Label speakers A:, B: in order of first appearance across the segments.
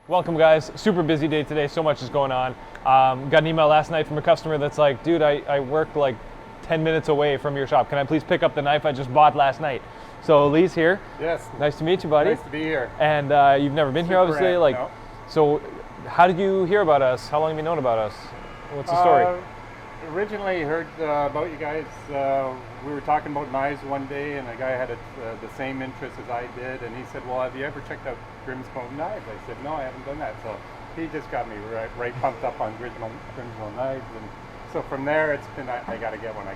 A: Welcome guys, super busy day today, so much is going on. Got an email last night from a customer that's like, dude, I work like 10 minutes away from your shop. Can I please pick up the knife I just bought last night? So Lee's here.
B: Yes.
A: Nice to meet you, buddy.
B: Nice to be here.
A: And you've never been here, obviously.
B: No.
A: So how did you hear about us? How long have you known about us? What's the story?
B: Originally heard about you guys. We were talking about knives one day, and a guy had the same interest as I did, and he said, well, have you ever checked out Grimsmo knives? I said, no, I haven't done that. So he just got me right pumped up on Grimsmo knives, and so from there it's been, I gotta get one.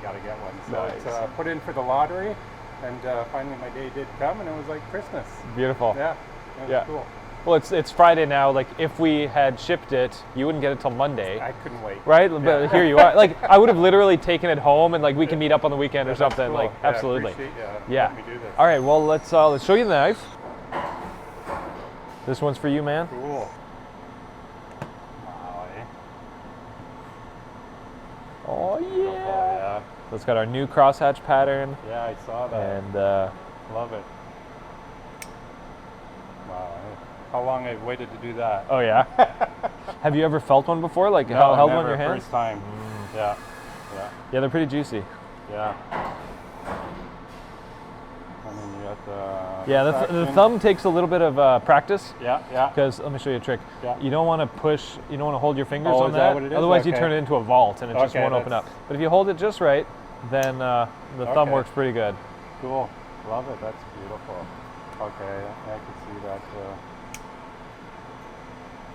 B: So
A: nice.
B: It's put in for the lottery, and finally my day did come, and it was like Christmas.
A: Beautiful.
B: Yeah, it was cool.
A: Well, it's Friday now. Like, if we had shipped it, you wouldn't get it till Monday.
B: I couldn't wait.
A: Right?
B: Yeah.
A: But here you are. Like, I would have literally taken it home, and like we can meet up on the weekend or something.
B: Cool.
A: Like,
B: Yeah,
A: absolutely.
B: Yeah. Let me do this.
A: All right. Well, let's show you the knife. This one's for you, man.
B: Cool. Wow, eh?
A: Oh yeah.
B: Oh, yeah.
A: So it's got our new crosshatch pattern.
B: Yeah, I saw that.
A: And
B: love it. Wow. How long I've waited to do that.
A: oh yeah. Have you ever felt one before? Like,
B: No,
A: held
B: never.
A: one in your hands?
B: First time. Yeah.
A: Yeah, they're pretty juicy.
B: Yeah. And then you got the.
A: Yeah, the thumb takes a little bit of practice.
B: Yeah.
A: Because let me show you a trick.
B: Yeah.
A: You don't want to push. You don't want to hold your fingers on
B: is that what it is?
A: Otherwise, you
B: Okay.
A: turn it into a vault and it just won't open up. But if you hold it just right, then the thumb works pretty good.
B: Cool. Love it. That's beautiful. Okay, I can see that.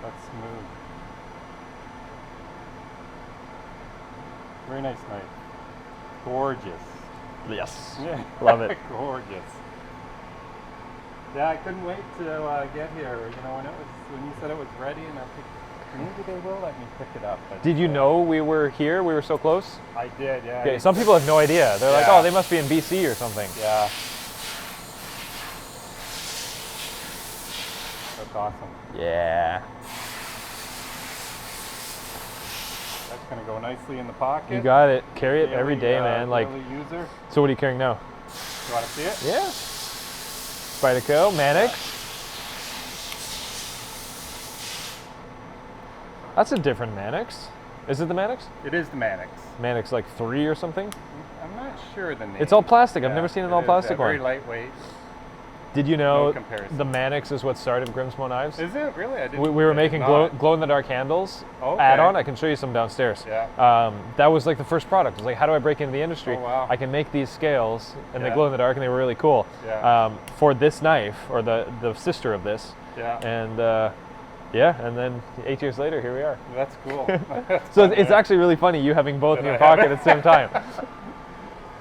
B: That's smooth. Very nice knife. Gorgeous.
A: Yes.
B: Yeah.
A: Love it.
B: Gorgeous. Yeah, I couldn't wait to get here. You know, when you said it was ready, and I think maybe they will let me pick it up. But,
A: Did you know we were here? We were so close?
B: I did, yeah.
A: Okay, some people have no idea. They're like, oh, they must be in BC or something.
B: Yeah. That's awesome.
A: Yeah.
B: That's going to go nicely in the pocket.
A: You got it. Carry it every day, man. Like,
B: daily user.
A: so what are you carrying now?
B: You want to see it?
A: Yeah. Spyderco, Mannix. That's a different Mannix. Is it the Mannix?
B: It is the Mannix.
A: Mannix like 3 or something?
B: I'm not sure the name.
A: It's all plastic. I've never seen an all plastic one.
B: Very lightweight.
A: Did you know
B: comparison.
A: the Mannix is what started Grimsmo knives?
B: Is it really? I didn't.
A: We were making glow-in-the-dark handles add-on. I can show you some downstairs.
B: Yeah.
A: That was like the first product. It was like, how do I break into the industry?
B: Oh, wow.
A: I can make these scales, and they glow in the dark, and they were really cool.
B: Yeah.
A: For this knife, or the sister of this.
B: Yeah.
A: And and then 8 years later, here we are.
B: That's cool.
A: So it's actually really funny you having both in your pocket at the same time.
B: Yeah,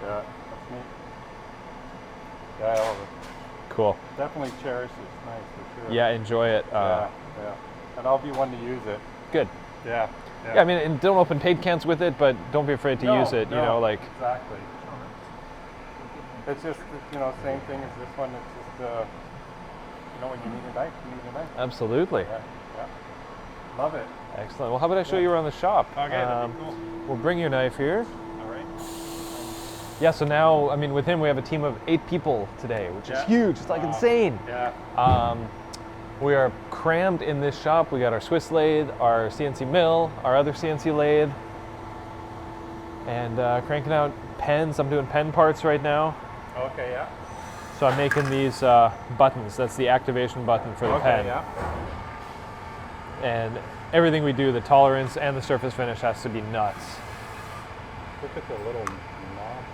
B: that's neat. Yeah, I love it.
A: Cool.
B: Definitely cherish this knife for sure.
A: Yeah, enjoy it.
B: Yeah. And I'll be one to use it.
A: Good.
B: Yeah.
A: Yeah, I mean, and don't open paint cans with it, but don't be afraid to use it. You know, like.
B: Exactly. It's just, same thing as this one. It's just, when you need a knife, you need a knife.
A: Absolutely.
B: Yeah. Love it.
A: Excellent. Well, how about I show you around the shop?
B: Okay, that'd be cool.
A: We'll bring your knife here.
B: All right.
A: Yeah, so now, I mean, with him, we have a team of 8 people today, which is huge. It's like insane.
B: Yeah.
A: We are crammed in this shop. We got our Swiss lathe, our CNC mill, our other CNC lathe, and cranking out pens. I'm doing pen parts right now.
B: Okay, yeah.
A: So I'm making these buttons. That's the activation button for the pen.
B: Yeah.
A: And everything we do, the tolerance and the surface finish has to be nuts.
B: Look at the little knob.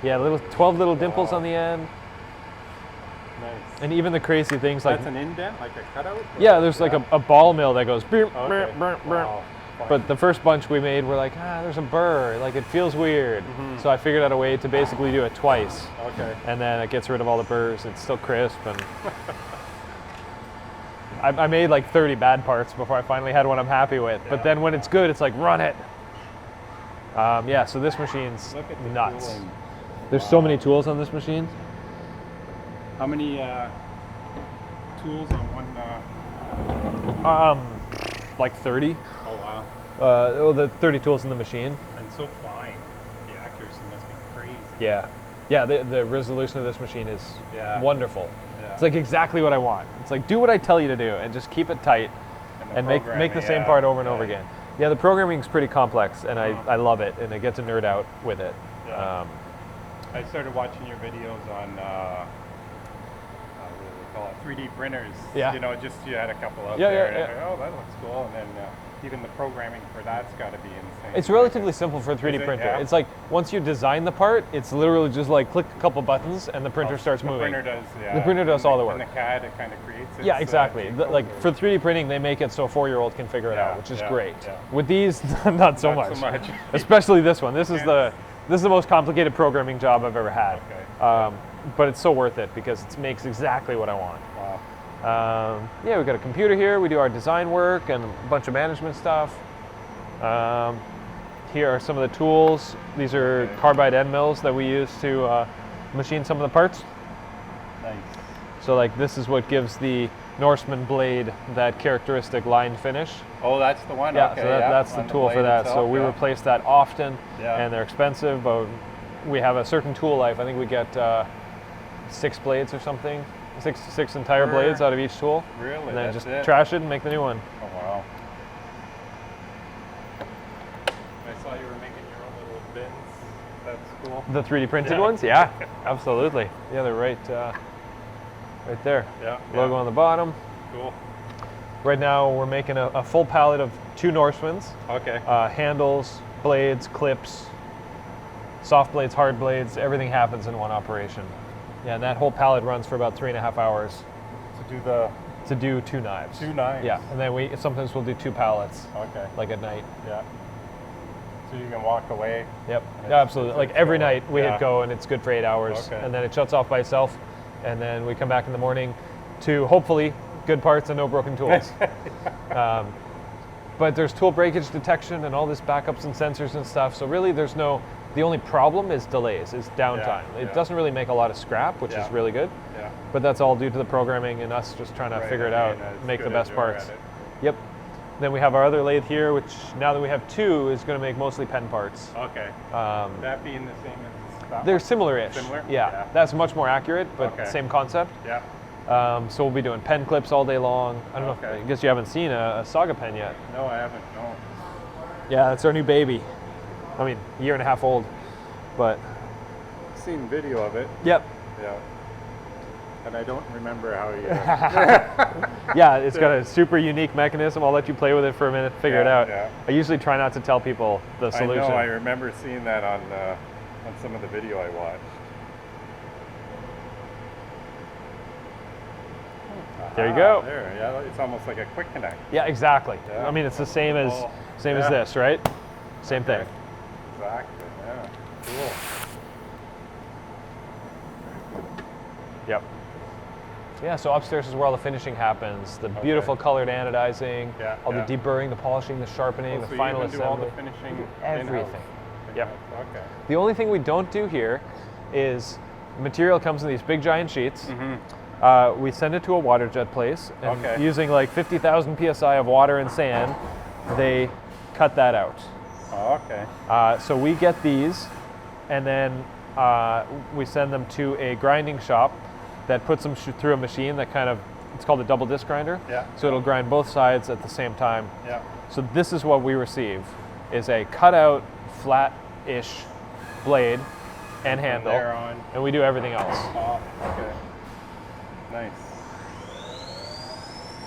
A: Yeah, 12 little dimples on the end.
B: Nice.
A: And even the crazy things like...
B: That's an indent, like a cutout?
A: Yeah, there's like a ball mill that goes...
B: Wow.
A: But the first bunch we made, we're like, there's a burr. Like, it feels weird.
B: Mm-hmm.
A: So I figured out a way to basically do it twice.
B: Okay.
A: And then it gets rid of all the burrs. It's still crisp. And I made like 30 bad parts before I finally had one I'm happy with. Yeah. But then when it's good, it's like, run it. So this machine's nuts.
B: Tooling.
A: There's so many tools on this machine.
B: How many tools on one?
A: Like 30.
B: Oh wow.
A: The 30 tools in the machine.
B: And so fine. The accuracy must be crazy.
A: Yeah. Yeah, the resolution of this machine is wonderful.
B: Yeah.
A: It's like exactly what I want. It's like, do what I tell you to do and just keep it tight. and make the same part over and over again. Yeah, the programming is pretty complex, and I love it, and I get to nerd out with it.
B: Yeah. I started watching your videos on what do they call it, 3D printers.
A: Yeah.
B: You know, just you had a couple out
A: Yeah,
B: there.
A: yeah,
B: And I thought, oh, that looks cool. And then even the programming for that's got to be insane.
A: It's relatively simple for a 3D printer.
B: Yeah.
A: It's like once you design the part, it's literally just like click a couple buttons and the printer starts moving.
B: The printer does,
A: The printer does all the work.
B: And the CAD, it kind of creates it.
A: Yeah, exactly. Like for 3D printing, they make it so a 4-year-old can figure it out, which is great.
B: Yeah.
A: With these, not so much. Especially this one. This is the most complicated programming job I've ever had.
B: Okay.
A: But it's so worth it because it makes exactly what I want.
B: Wow.
A: Yeah, we've got a computer here. We do our design work and a bunch of management stuff. Here are some of the tools. These are carbide end mills that we use to machine some of the parts.
B: Nice.
A: So like this is what gives the Norseman blade that characteristic line finish.
B: Oh, that's the one?
A: Yeah,
B: okay,
A: so that's the tool for that.
B: Itself,
A: so we replace that often,
B: Yeah.
A: and they're expensive, but we have a certain tool life. I think we get 6 blades or something, six entire blades out of each tool.
B: Really?
A: And then
B: That's
A: just
B: it?
A: trash it and make the new one.
B: Oh, wow. I saw you were making your own little bins. That's cool.
A: The 3D printed ones? Yeah, absolutely. Yeah, they're right there.
B: Yeah.
A: Logo on the bottom.
B: Cool.
A: Right now we're making a full pallet of 2 Norsemans.
B: Okay.
A: Handles, blades, clips, soft blades, hard blades, everything happens in one operation. Yeah, and that whole pallet runs for about 3.5 hours. To do 2 knives.
B: 2 knives?
A: Yeah, and then sometimes we'll do 2 pallets,
B: Okay.
A: like at night.
B: Yeah. So you can walk away.
A: Yep,
B: And
A: yeah, absolutely. Like every night we hit
B: Yeah.
A: go and it's good for 8 hours,
B: Okay.
A: and then it shuts off by itself, and then we come back in the morning to hopefully good parts and no broken tools. But there's tool breakage detection and all this backups and sensors and stuff, so really the only problem is delays, is downtime. It doesn't really make a lot of scrap, which is really good,
B: Yeah.
A: but that's all due to the programming and us just trying to figure it out, make the best parts. Yep. Then we have our other lathe here, which now that we have 2 is going to make mostly pen parts.
B: Okay. That being the same as that
A: They're
B: one?
A: similar-ish.
B: Similar?
A: Yeah, that's much more accurate, but
B: Okay.
A: same concept.
B: Yeah.
A: So we'll be doing pen clips all day long. I don't know,
B: Okay.
A: I guess you haven't seen a Saga Pen yet.
B: No, I haven't. No.
A: Yeah, it's our new baby. I mean, 1.5 years old, but.
B: Seen video of it.
A: Yep.
B: Yeah. And I don't remember how you.
A: Yeah, it's got a super unique mechanism. I'll let you play with it for a minute, figure it out.
B: Yeah.
A: I usually try not to tell people the solution.
B: I know. I remember seeing that on some of the video I watched.
A: There you go.
B: There, yeah, it's almost like a quick connect.
A: Yeah, exactly.
B: Yeah.
A: I mean, it's the same as this, right? Same thing.
B: Exactly. Yeah. Cool.
A: Yep. Yeah, so upstairs is where all the finishing happens. The beautiful colored anodizing, all the deburring, the polishing, the sharpening, the final assembly.
B: Do all the finishing.
A: Everything. Yep.
B: Okay.
A: The only thing we don't do here is material comes in these big giant sheets. We send it to a water jet place, and using like 50,000 psi of water and sand, they cut that out.
B: Oh, okay.
A: So we get these, and then we send them to a grinding shop that puts them through a machine that it's called a double disc grinder.
B: Yeah.
A: So it'll grind both sides at the same time.
B: Yeah.
A: So this is what we receive, is a cutout, flat-ish blade and handle, and we do everything else.
B: Oh, okay. Nice.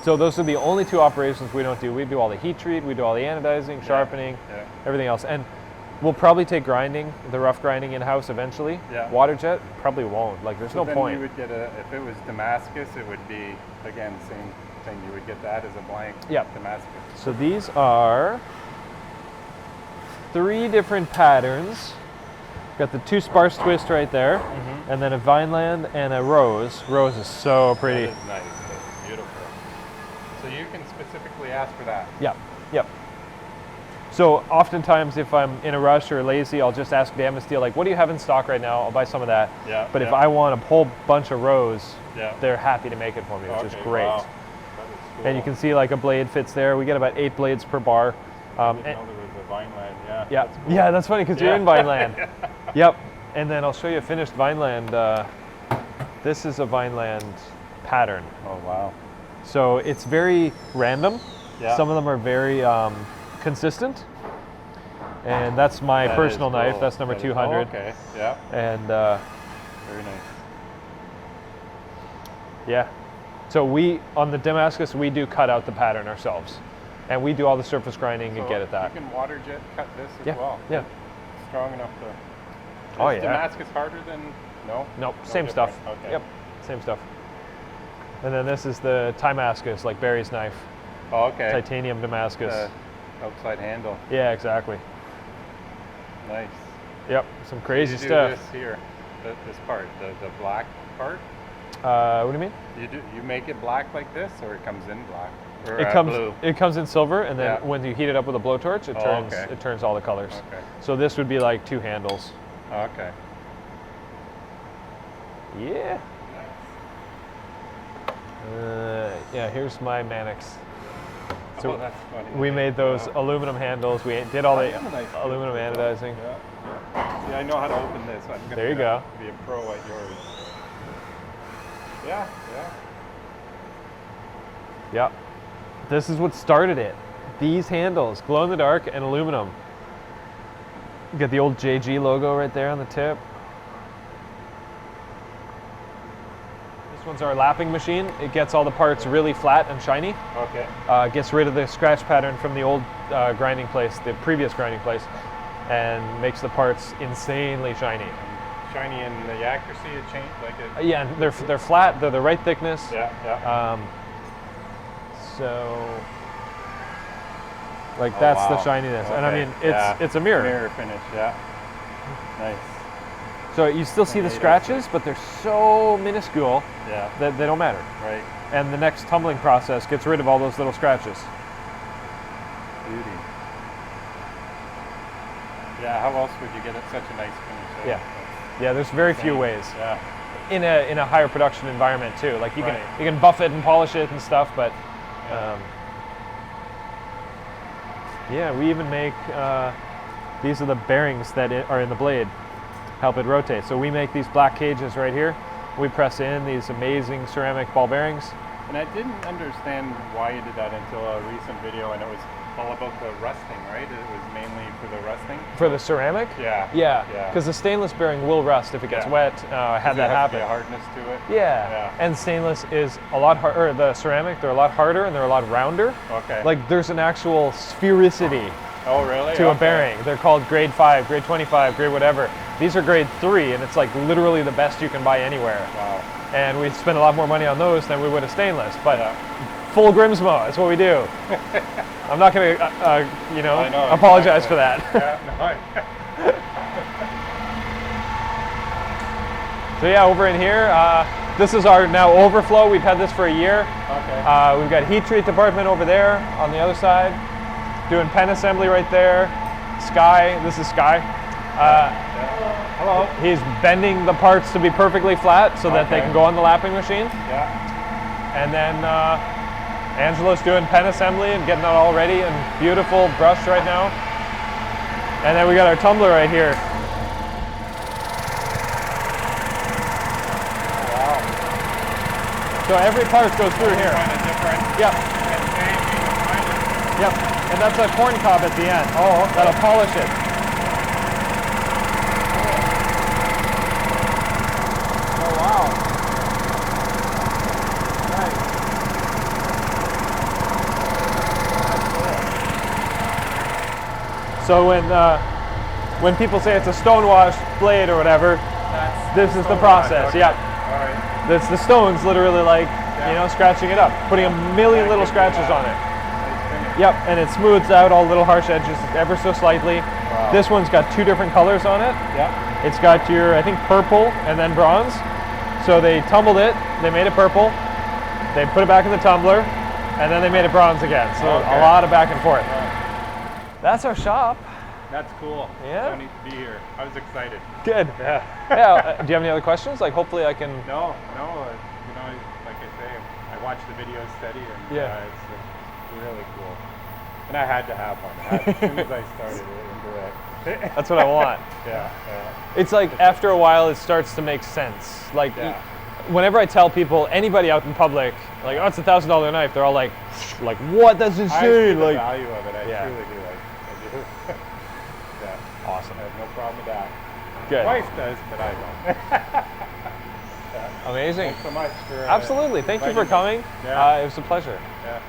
A: So those are the only 2 operations we don't do. We do all the heat treat, we do all the anodizing, sharpening, everything else. And we'll probably take grinding, the rough grinding in-house eventually.
B: Yeah.
A: Water jet probably won't. Like there's no point.
B: You would get if it was Damascus, it would be, again, same thing. You would get that as a blank Damascus.
A: So these are 3 different patterns. Got the 2 sparse twist right there, and then a Vineland and a rose. Rose is so pretty.
B: That is nice. That's beautiful. So you can specifically ask for that.
A: Yep. So oftentimes if I'm in a rush or lazy, I'll just ask Dan Steele, like, what do you have in stock right now? I'll buy some of that.
B: Yeah.
A: But if I want a whole bunch of rose,
B: Yeah.
A: they're happy to make it for me, which is great.
B: Wow. That is cool.
A: And you can see like a blade fits there. We get about 8 blades per bar.
B: I didn't know there was a Vineland. Yeah.
A: Yeah,
B: That's cool.
A: yeah, that's funny because you're in Vineland. Yep. And then I'll show you a finished Vineland. This is a Vineland pattern.
B: Oh wow.
A: So it's very random.
B: Yeah.
A: Some of them are very consistent. And that's my personal knife.
B: Cool.
A: That's number 200.
B: Okay. Yeah.
A: And
B: very nice.
A: yeah. So we, on the Damascus, we do cut out the pattern ourselves. And we do all the surface grinding and get at that.
B: You can water jet cut this as well.
A: Yeah.
B: Strong enough to...
A: Oh,
B: Is
A: yeah.
B: Damascus harder than... No?
A: Nope,
B: No
A: same
B: different.
A: stuff.
B: Okay.
A: Yep, same stuff. And then this is the Damascus, like Barry's knife.
B: Oh, okay.
A: Titanium Damascus.
B: Outside handle.
A: Yeah, exactly.
B: Nice.
A: Yep, some crazy
B: you do
A: stuff.
B: This here, this part, the black part.
A: What do you mean?
B: You make it black like this, or it comes in black? Or,
A: It comes
B: blue?
A: it comes in silver, and then
B: Yeah.
A: when you heat it up with a blowtorch, it turns
B: okay.
A: it turns all the colors.
B: Okay.
A: So this would be like 2 handles.
B: Okay.
A: Yeah. Yeah. Here's my Mannix. So
B: that's funny.
A: we made those aluminum handles. We did all the
B: have a nice
A: aluminum anodizing.
B: Yeah. See, I know how to open this. I'm gonna
A: There you go.
B: Be a pro at yours. Yeah.
A: Yep. This is what started it. These handles, glow in the dark and aluminum. You got the old JG logo right there on the tip. This one's our lapping machine. It gets all the parts really flat and shiny.
B: Okay.
A: Gets rid of the scratch pattern from the old grinding place, the previous grinding place, and makes the parts insanely shiny.
B: Shiny in the accuracy, it changed like it.
A: Yeah, and they're flat. They're the right thickness.
B: Yeah.
A: So, like that's the shininess, and I mean it's a mirror.
B: Mirror finish, yeah. Nice.
A: So you still see the scratches, but they're so minuscule that they don't matter.
B: Right.
A: And the next tumbling process gets rid of all those little scratches.
B: Beauty. Yeah. How else would you get it such a nice finish?
A: Yeah. There's very few ways.
B: Yeah.
A: In a higher production environment too. Like you can buff it and polish it and stuff, but we even make these are the bearings that are in the blade, help it rotate. So we make these black cages right here. We press in these amazing ceramic ball bearings.
B: And I didn't understand why you did that until a recent video, and it was all about the rusting, right? It was mainly for the rusting.
A: For the ceramic?
B: Yeah.
A: Yeah. Because the stainless bearing will rust if it gets wet. I had that happen.
B: Has to be a hardness to it.
A: Yeah. And stainless is a lot harder. The ceramic, they're a lot harder and they're a lot rounder.
B: Okay.
A: Like there's an actual sphericity.
B: Oh, really?
A: To a bearing. They're called grade 5, grade 25, grade whatever. These are grade 3, and it's like literally the best you can buy anywhere.
B: Wow.
A: And we spend a lot more money on those than we would a stainless. But full Grimsmo, that's what we do. I'm not going to, apologize for that. So yeah, over in here, this is our now overflow. We've had this for a year.
B: Okay.
A: We've got heat treat department over there on the other side. Doing pen assembly right there. Sky, this is Sky.
B: Hello.
A: He's bending the parts to be perfectly flat so that they can go on the lapping machine.
B: Yeah.
A: And then Angelo's doing pen assembly and getting it all ready and beautiful brushed right now. And then we got our tumbler right here.
B: Oh, wow.
A: So every part goes through here.
B: Kind of different.
A: Yep. Yep. And that's a corn cob at the end. Oh, okay. That'll polish it.
B: Oh, wow. Nice.
A: So when people say it's a stonewash blade or whatever, this is the process.
B: Okay.
A: Yeah.
B: All right.
A: The stone's literally like, scratching it up, putting a million little scratches on it. Yep, and it smooths out all little harsh edges ever so slightly.
B: Wow.
A: This one's got 2 different colors on it.
B: Yeah.
A: It's got your, I think, purple and then bronze. So they tumbled it, they made it purple, they put it back in the tumbler, and then they made it bronze again. So a lot of back and forth. That's our shop.
B: That's cool.
A: Yeah.
B: So neat to be here. I was excited.
A: Good.
B: Yeah.
A: Do you have any other questions? Like, hopefully I can...
B: No. Like I say, I watch the videos steady, and it's really cool. And I had to have one. As soon as I started into it.
A: That's what I want.
B: Yeah.
A: It's like after a while it starts to make sense. Like whenever I tell people, anybody out in public, like, oh, it's $1,000 knife, they're all like, what? That's insane.
B: I see the
A: like,
B: value of it. I
A: Yeah.
B: truly do. I do. Yeah.
A: Awesome.
B: I have no problem with that.
A: Good.
B: My wife does, but I don't. Yeah.
A: Amazing.
B: Thanks so much for
A: Absolutely. Thank you for
B: inviting me.
A: coming.
B: Yeah.
A: It was a pleasure.
B: Yeah.